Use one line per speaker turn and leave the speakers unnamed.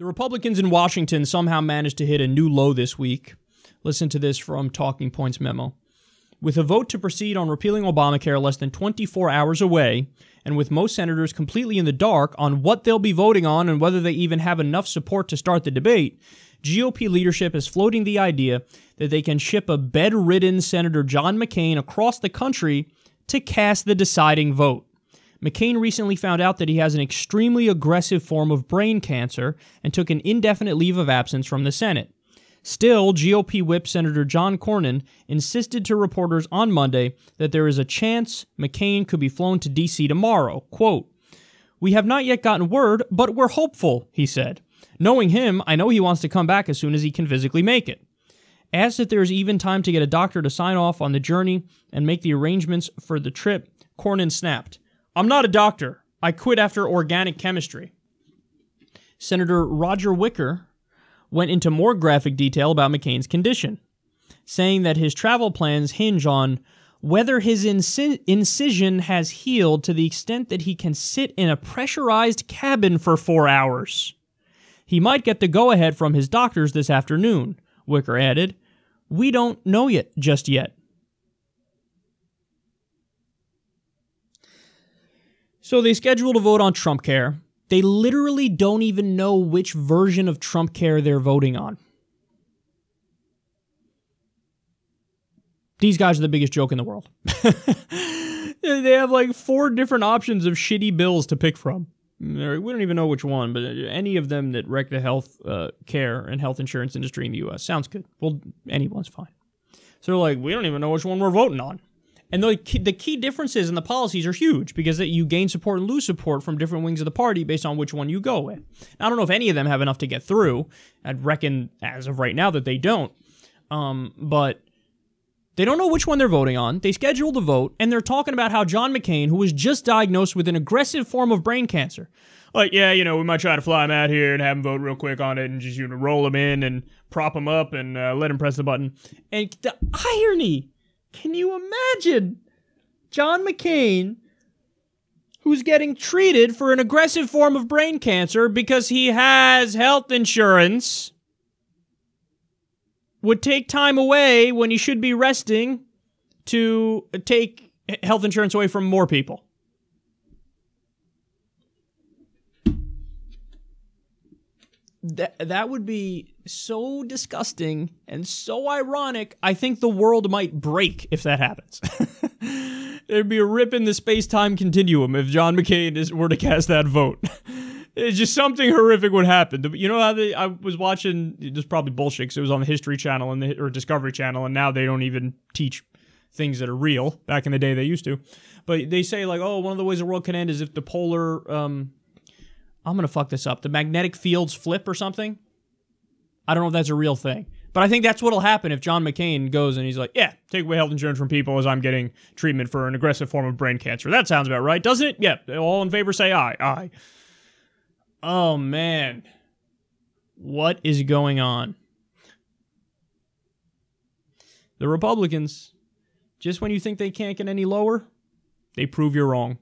The Republicans in Washington somehow managed to hit a new low this week. Listen to this from Talking Points memo. With a vote to proceed on repealing Obamacare less than 24 hours away, and with most senators completely in the dark on what they'll be voting on and whether they even have enough support to start the debate, GOP leadership is floating the idea that they can ship a bedridden Senator John McCain across the country to cast the deciding vote. McCain recently found out that he has an extremely aggressive form of brain cancer and took an indefinite leave of absence from the Senate. Still, GOP Whip Senator John Cornyn insisted to reporters on Monday that there is a chance McCain could be flown to D.C. tomorrow. Quote, "We have not yet gotten word, but we're hopeful," he said. "Knowing him, I know he wants to come back as soon as he can physically make it." Asked if there is even time to get a doctor to sign off on the journey and make the arrangements for the trip, Cornyn snapped, "I'm not a doctor. I quit after organic chemistry." Senator Roger Wicker went into more graphic detail about McCain's condition, saying that his travel plans hinge on whether his incision has healed to the extent that he can sit in a pressurized cabin for 4 hours. He might get the go-ahead from his doctors this afternoon, Wicker added. "We don't know just yet. So they scheduled a vote on Trump Care. They literally don't even know which version of Trump Care they're voting on. These guys are the biggest joke in the world. They have like 4 different options of shitty bills to pick from. We don't even know which one, but any of them that wreck the health care and health insurance industry in the U.S. sounds good. Well, anyone's fine. So they're like, we don't even know which one we're voting on. And the key differences in the policies are huge because you gain support and lose support from different wings of the party based on which one you go with. I don't know if any of them have enough to get through. I'd reckon as of right now that they don't. But they don't know which one they're voting on. They scheduled a vote, and they're talking about how John McCain, who was just diagnosed with an aggressive form of brain cancer, like, yeah, we might try to fly him out here and have him vote real quick on it and just roll him in and prop him up and let him press the button. And the irony... Can you imagine John McCain, who's getting treated for an aggressive form of brain cancer because he has health insurance, would take time away when he should be resting to take health insurance away from more people? That would be so disgusting and so ironic. I think the world might break if that happens. There'd be a rip in the space-time continuum if John McCain were to cast that vote. It's just something horrific would happen. You know how I was watching, it was probably bullshit because it was on the History Channel or Discovery Channel, and now they don't even teach things that are real. Back in the day they used to. But they say like, oh, one of the ways the world can end is if the polar... I'm going to fuck this up. The magnetic fields flip or something? I don't know if that's a real thing. But I think that's what'll happen if John McCain goes and he's like, yeah, take away health insurance from people as I'm getting treatment for an aggressive form of brain cancer. That sounds about right, doesn't it? Yeah, all in favor say aye. Aye. Oh, man. What is going on? The Republicans, just when you think they can't get any lower, they prove you're wrong.